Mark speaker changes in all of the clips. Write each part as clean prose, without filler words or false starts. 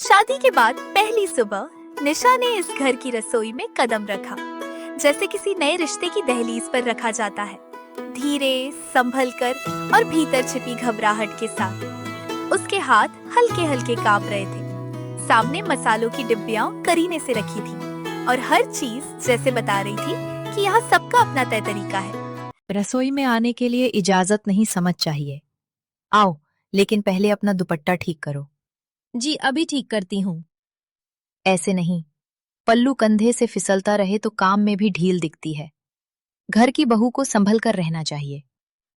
Speaker 1: शादी के बाद पहली सुबह निशा ने इस घर की रसोई में कदम रखा, जैसे किसी नए रिश्ते की दहलीज पर रखा जाता है, धीरे, संभल कर और भीतर छिपी घबराहट के साथ। उसके हाथ हल्के हल्के कांप रहे थे। सामने मसालों की डिब्बियां करीने से रखी थी और हर चीज जैसे बता रही थी कि यहाँ सबका अपना तय तरीका है।
Speaker 2: रसोई में आने के लिए इजाजत नहीं, समझ चाहिए। आओ, लेकिन पहले अपना दुपट्टा ठीक करो।
Speaker 3: जी अभी ठीक करती हूँ।
Speaker 2: ऐसे नहीं, पल्लू कंधे से फिसलता रहे तो काम में भी ढील दिखती है। घर की बहू को संभल कर रहना चाहिए।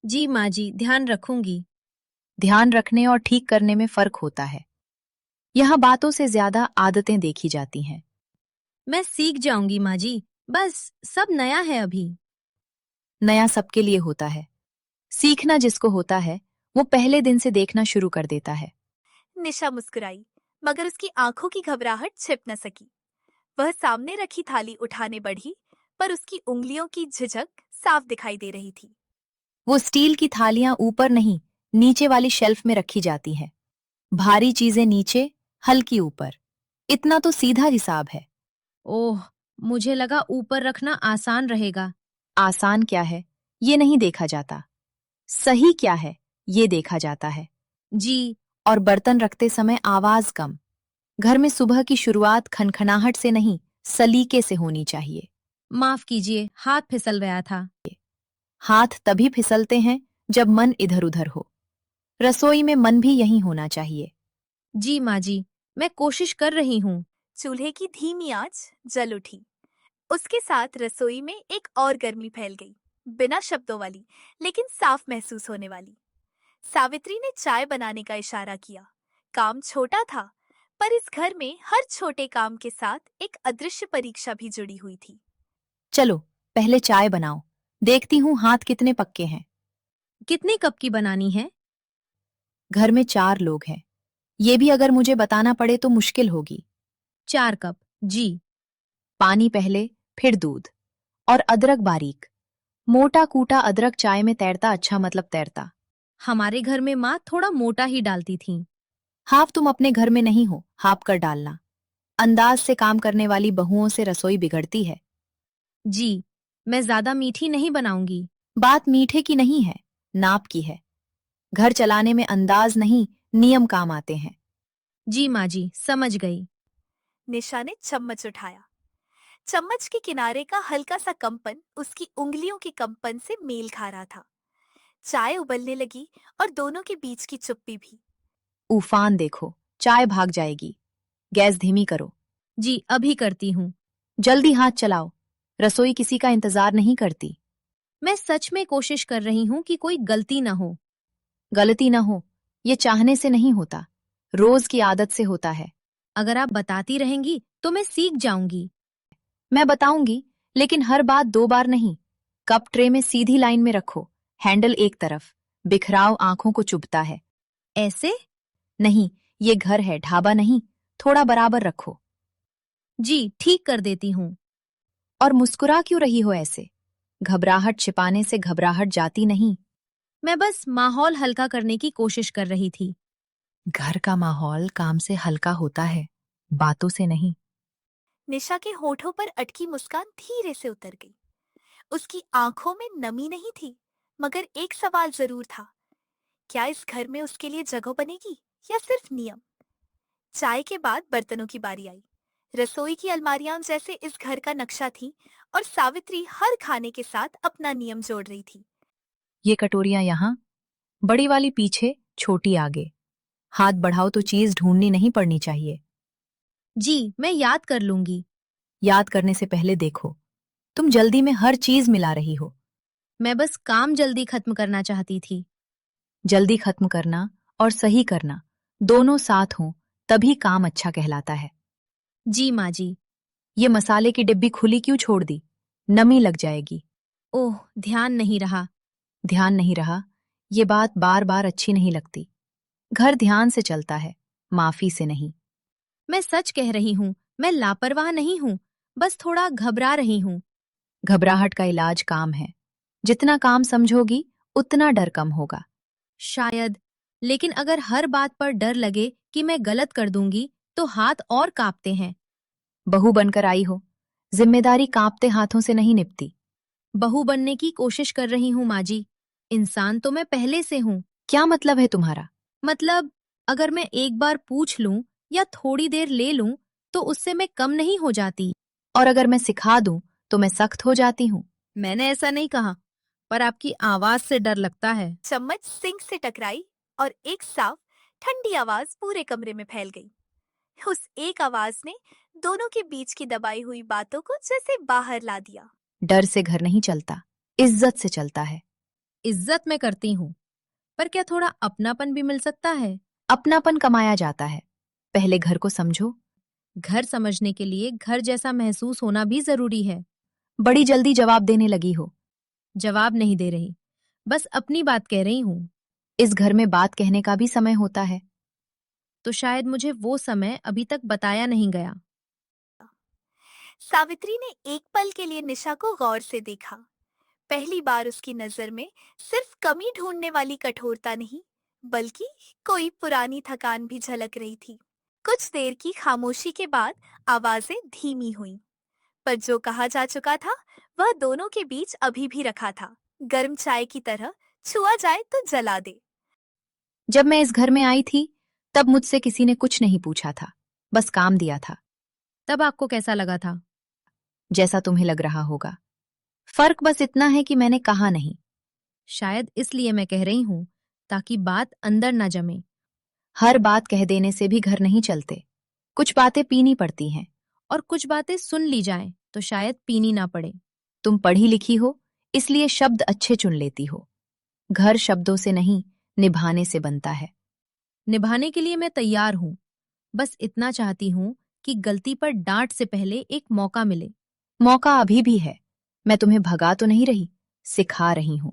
Speaker 3: जी माँ जी, ध्यान रखूंगी।
Speaker 2: ध्यान रखने और ठीक करने में फर्क होता है। यहाँ बातों से ज्यादा आदतें देखी जाती हैं।
Speaker 3: मैं सीख जाऊंगी माँ जी, बस सब नया है अभी।
Speaker 2: नया सबके लिए होता है। सीखना जिसको होता है वो पहले दिन से देखना शुरू कर देता है।
Speaker 1: निशा मुस्कुराई, मगर उसकी आंखों की घबराहट छिप न सकी। वह सामने रखी थाली उठाने बढ़ी, पर उसकी उंगलियों की झिझक साफ दिखाई दे रही थी।
Speaker 2: वो स्टील की थालियां ऊपर नहीं, नीचे वाली शेल्फ में रखी जाती हैं। भारी चीजें नीचे, हल्की ऊपर। इतना तो सीधा हिसाब है।
Speaker 3: ओह, मुझे लगा ऊपर रखना आसान रहेगा।
Speaker 2: आसान क्या है ये नहीं देखा जाता, सही क्या है ये देखा जाता है।
Speaker 3: जी,
Speaker 2: और बर्तन रखते समय आवाज कम। घर में सुबह की शुरुआत खनखनाहट से नहीं, सलीके से होनी चाहिए।
Speaker 3: माफ कीजिए, हाथ फिसल गया था।
Speaker 2: हाथ तभी फिसलते हैं जब मन इधर उधर हो। रसोई में मन भी यही होना चाहिए।
Speaker 3: जी माँ जी, मैं कोशिश कर रही हूँ।
Speaker 1: चूल्हे की धीमी आंच जल उठी। उसके साथ रसोई में एक और गर्मी फैल गई, बिना शब्दों वाली, लेकिन साफ महसूस होने वाली। सावित्री ने चाय बनाने का इशारा किया। काम छोटा था, पर इस घर में हर छोटे काम के साथ एक अदृश्य परीक्षा भी जुड़ी हुई थी।
Speaker 2: चलो पहले चाय बनाओ, देखती हूँ हाथ कितने पक्के हैं।
Speaker 3: कितने कप की बनानी है?
Speaker 2: घर में 4 लोग हैं। ये भी अगर मुझे बताना पड़े तो मुश्किल होगी।
Speaker 3: 4 कप, जी।
Speaker 2: पानी पहले, फिर दूध। और अदरक बारीक। मोटा कूटा अदरक चाय में तैरता अच्छा मतलब तैरता।
Speaker 3: हमारे घर में माँ थोड़ा मोटा ही डालती थी।
Speaker 2: हाफ तुम अपने घर में नहीं हो, हाफ कर डालना। अंदाज से काम करने वाली बहुओं से रसोई बिगड़ती है।
Speaker 3: जी, मैं ज्यादा मीठी नहीं बनाऊंगी।
Speaker 2: बात मीठे की नहीं है, नाप की है। घर चलाने में अंदाज नहीं, नियम काम आते हैं।
Speaker 3: जी माँ जी, समझ गई।
Speaker 1: निशा ने चम्मच उठाया। चम्मच के किनारे का हल्का सा कंपन उसकी उंगलियों के कंपन से मेल खा रहा था। चाय उबलने लगी और दोनों के बीच की चुप्पी भी।
Speaker 2: उफान देखो, चाय भाग जाएगी। गैस धीमी करो।
Speaker 3: जी अभी करती हूँ।
Speaker 2: जल्दी हाथ चलाओ। रसोई किसी का इंतजार नहीं करती।
Speaker 3: मैं सच में कोशिश कर रही हूँ कि कोई गलती ना हो।
Speaker 2: गलती ना हो, ये चाहने से नहीं होता, रोज की आदत से होता है।
Speaker 3: अगर आप बताती रहेंगी तो मैं सीख जाऊंगी।
Speaker 2: मैं बताऊंगी, लेकिन हर बात 2 बार नहीं। कप ट्रे में सीधी लाइन में रखो, हैंडल एक तरफ। बिखराव आंखों को चुभता है।
Speaker 3: ऐसे?
Speaker 2: नहीं, ये घर है, ढाबा नहीं। थोड़ा बराबर रखो।
Speaker 3: जी ठीक कर देती हूँ।
Speaker 2: और मुस्कुरा क्यों रही हो ऐसे? घबराहट छिपाने से घबराहट जाती नहीं।
Speaker 3: मैं बस माहौल हल्का करने की कोशिश कर रही थी।
Speaker 2: घर का माहौल काम से हल्का होता है, बातों से नहीं।
Speaker 1: निशा के होठों पर अटकी मुस्कान धीरे से उतर गई। उसकी आंखों में नमी नहीं थी, मगर एक सवाल जरूर था। क्या इस घर में उसके लिए जगह बनेगी या सिर्फ नियम? चाय के बाद बर्तनों की बारी आई। रसोई की अलमारियां जैसे इस घर का नक्शा थी, और सावित्री हर खाने के साथ अपना नियम जोड़ रही थी।
Speaker 2: ये कटोरियां यहाँ, बड़ी वाली पीछे, छोटी आगे। हाथ बढ़ाओ तो चीज ढूंढनी नहीं पड़नी चाहिए।
Speaker 3: जी मैं याद कर लूंगी।
Speaker 2: याद करने से पहले देखो, तुम जल्दी में हर चीज मिला रही हो।
Speaker 3: मैं बस काम जल्दी खत्म करना चाहती थी।
Speaker 2: जल्दी खत्म करना और सही करना दोनों साथ हों तभी काम अच्छा कहलाता है।
Speaker 3: जी माँ जी।
Speaker 2: ये मसाले की डिब्बी खुली क्यों छोड़ दी? नमी लग जाएगी।
Speaker 3: ओह, ध्यान नहीं रहा।
Speaker 2: ध्यान नहीं रहा, ये बात बार बार अच्छी नहीं लगती। घर ध्यान से चलता है, माफी से नहीं।
Speaker 3: मैं सच कह रही हूँ, मैं लापरवाह नहीं हूँ, बस थोड़ा घबरा रही हूँ।
Speaker 2: घबराहट का इलाज काम है। जितना काम समझोगी उतना डर कम होगा।
Speaker 3: शायद, लेकिन अगर हर बात पर डर लगे कि मैं गलत कर दूंगी तो हाथ और कांपते हैं।
Speaker 2: बहू बनकर आई हो, जिम्मेदारी कांपते हाथों से नहीं निपटी।
Speaker 3: बहू बनने की कोशिश कर रही हूँ माँ जी। इंसान तो मैं पहले से हूँ।
Speaker 2: क्या मतलब है तुम्हारा?
Speaker 3: मतलब अगर मैं एक बार पूछ लूं या थोड़ी देर ले लूं तो उससे मैं कम नहीं हो जाती।
Speaker 2: और अगर मैं सिखा दूं तो मैं सख्त हो जाती हूँ।
Speaker 3: मैंने ऐसा नहीं कहा, पर आपकी आवाज से डर लगता है।
Speaker 1: चम्मच सिंक से टकराई और एक साफ ठंडी आवाज पूरे कमरे में फैल गई। उस एक आवाज ने दोनों के बीच की दबाई हुई बातों को जैसे बाहर ला दिया।
Speaker 2: डर से घर नहीं चलता, इज्जत से चलता है।
Speaker 3: इज्जत मैं करती हूँ, पर क्या थोड़ा अपनापन भी मिल सकता है?
Speaker 2: अपनापन कमाया जाता है, पहले घर को समझो।
Speaker 3: घर समझने के लिए घर जैसा महसूस होना भी जरूरी है।
Speaker 2: बड़ी जल्दी जवाब देने लगी हो।
Speaker 3: जवाब नहीं दे रही, बस अपनी बात कह रही हूँ।
Speaker 2: इस घर में बात कहने का भी समय होता है।
Speaker 3: तो शायद मुझे वो समय अभी तक बताया नहीं गया।
Speaker 1: सावित्री ने एक पल के लिए निशा को गौर से देखा। पहली बार उसकी नजर में सिर्फ कमी ढूंढने वाली कठोरता नहीं, बल्कि कोई पुरानी थकान भी झलक रही थी। कुछ देर की खामोशी के बाद आवाजें धीमी हुईं, पर जो कहा जा चुका था वह दोनों के बीच अभी भी रखा था। गर्म चाय की तरह, छुआ जाए तो जला दे।
Speaker 2: जब मैं इस घर में आई थी तब मुझसे किसी ने कुछ नहीं पूछा था, बस काम दिया था।
Speaker 3: तब आपको कैसा लगा था?
Speaker 2: जैसा तुम्हें लग रहा होगा। फर्क बस इतना है कि मैंने कहा नहीं।
Speaker 3: शायद इसलिए मैं कह रही हूँ, ताकि बात अंदर न जमे।
Speaker 2: हर बात कह देने से भी घर नहीं चलते। कुछ बातें पीनी पड़ती हैं।
Speaker 3: और कुछ बातें सुन ली जाएं तो शायद पीनी ना पड़े।
Speaker 2: तुम पढ़ी लिखी हो, इसलिए शब्द अच्छे चुन लेती हो। घर शब्दों से नहीं, निभाने से बनता है।
Speaker 3: निभाने के लिए मैं तैयार हूँ। बस इतना चाहती हूँ कि गलती पर डांट से पहले एक मौका मिले।
Speaker 2: मौका अभी भी है। मैं तुम्हें भगा तो नहीं रही, सिखा रही हूं।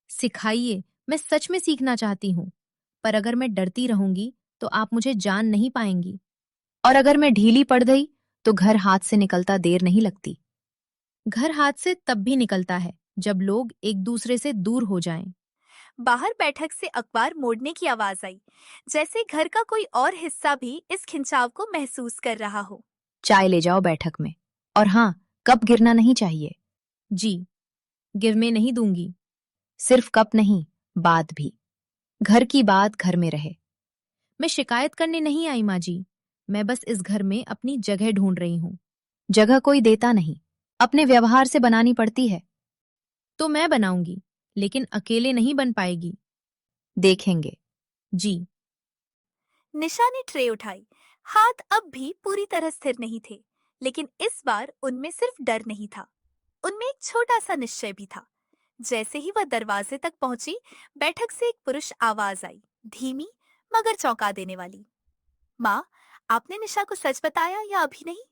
Speaker 3: सिखाइए, मैं सच में सीखना चाहती हूँ। पर अगर मैं डरती रहूंगी तो आप मुझे जान नहीं पाएंगी।
Speaker 2: और अगर मैं ढीली पड़ गई तो घर हाथ से निकलता देर नहीं लगती।
Speaker 3: घर हाथ से तब भी निकलता है जब लोग एक दूसरे से दूर हो जाएं।
Speaker 1: बाहर बैठक से अखबार मोड़ने की आवाज आई, जैसे घर का कोई और हिस्सा भी इस खिंचाव को महसूस कर रहा हो।
Speaker 2: चाय ले जाओ बैठक में। और हाँ, कप गिरना नहीं चाहिए।
Speaker 3: जी, गिरने नहीं दूंगी।
Speaker 2: सिर्फ कप नहीं, बात भी। घर की बात घर में रहे।
Speaker 3: मैं शिकायत करने नहीं आई माँ जी। मैं बस इस घर में अपनी जगह ढूंढ रही हूँ।
Speaker 2: जगह कोई देता नहीं, अपने व्यवहार से बनानी पड़ती है।
Speaker 3: तो मैं बनाऊंगी, लेकिन अकेले नहीं बन पाएगी।
Speaker 2: देखेंगे।
Speaker 3: जी।
Speaker 1: निशा ने ट्रे उठाई। हाथ अब भी पूरी तरह स्थिर नहीं थे, लेकिन इस बार उनमें सिर्फ डर नहीं था, उनमें एक छोटा सा निश्चय भी था। जैसे ही वह दरवाजे तक पहुंची, बैठक से एक पुरुष आवाज आई, धीमी मगर चौंका देने वाली। माँ, आपने निशा को सच बताया या अभी नहीं?